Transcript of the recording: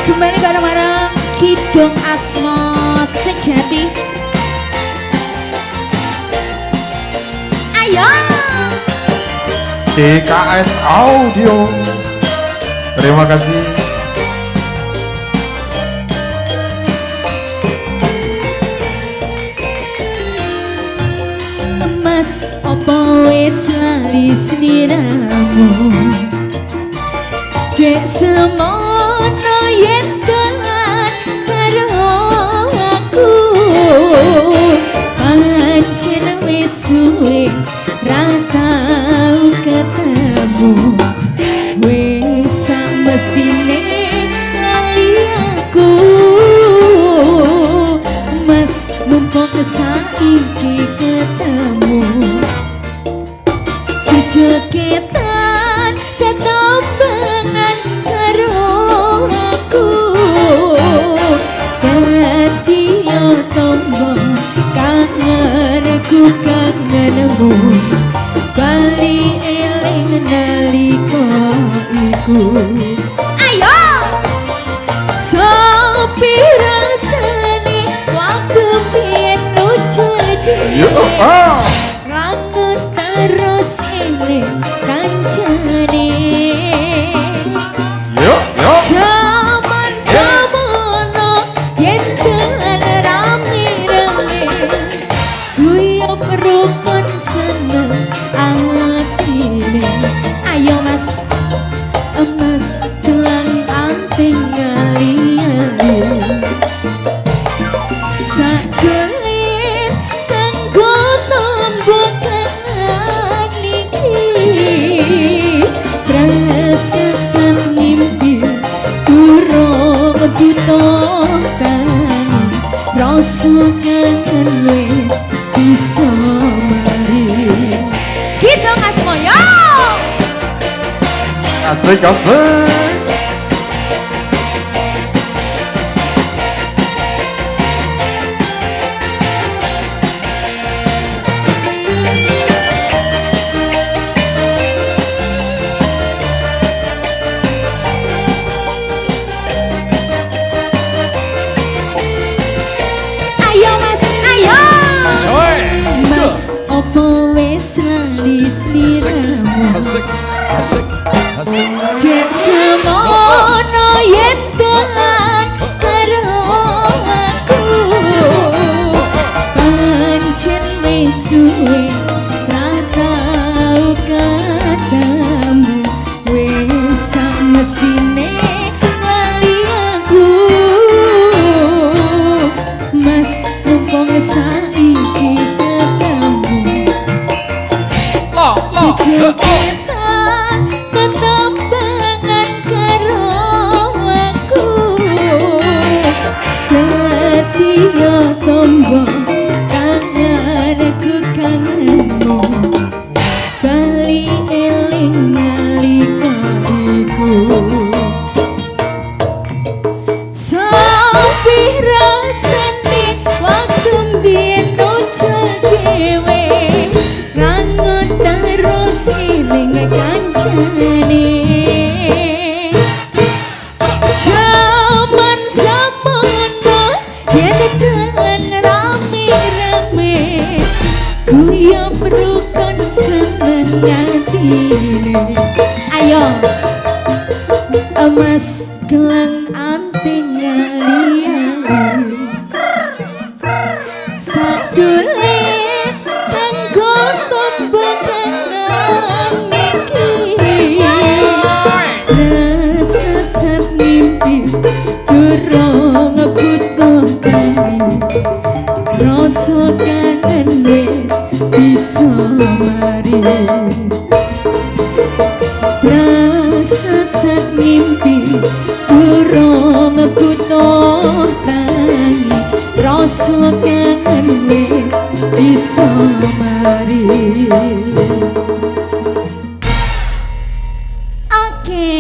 Kembali bareng-bareng Kidung Asmo Sejati. Ayo DKS Audio. Terima kasih. Mas opo wis lali sliramu, dek semono yen dolan karo aku, pancen wis suwe ra tau ketemu, wis samestine lali aku. Mas mumpung saiki ketemu, sejogetan tetombangan karo aku, dadi yo tombo kangenku kangenmu, bali eling nalika iku. Ayo sopira seni waktu biyen lucu dhewe, langun terus eling kancane. Jaman samono yen dolan rame-rame, guyub rukun seneng atine. Ayo mas, emas gelang anting ngali-ngali, sagelit kanggo tombok kenang niki, prasasan mimpi durung butuh tani, rasa kangen wis bisa mari. Gitu Mas Moyo. Asik asik. Ayo mas, ayo mas, opo wis lali sliramu, dek semono yen dolan karo aku, pancen wis suwe ra tau ketemu, wis samestine lali aku. Mas mumpung saiki ketemu, sejogetan tetombangan karo aku, dadi yo tombo kangenku kangenmu, bali eling nalika iku. Sopira seni waktu biyen lucu dhewe, langun terus eling kancane. Jaman samono yen dolan rame-rame, guyub rukun seneng atine. Ayo emas gelang anting ngali-ngali, sadulit kanggo tombok kenang niki, prasasat mimpi durung butuh tani, rasa kangen wis bisa mari. Prasasat mimpi durung butuh tani, rasa kangen wis bisa mari. Oke,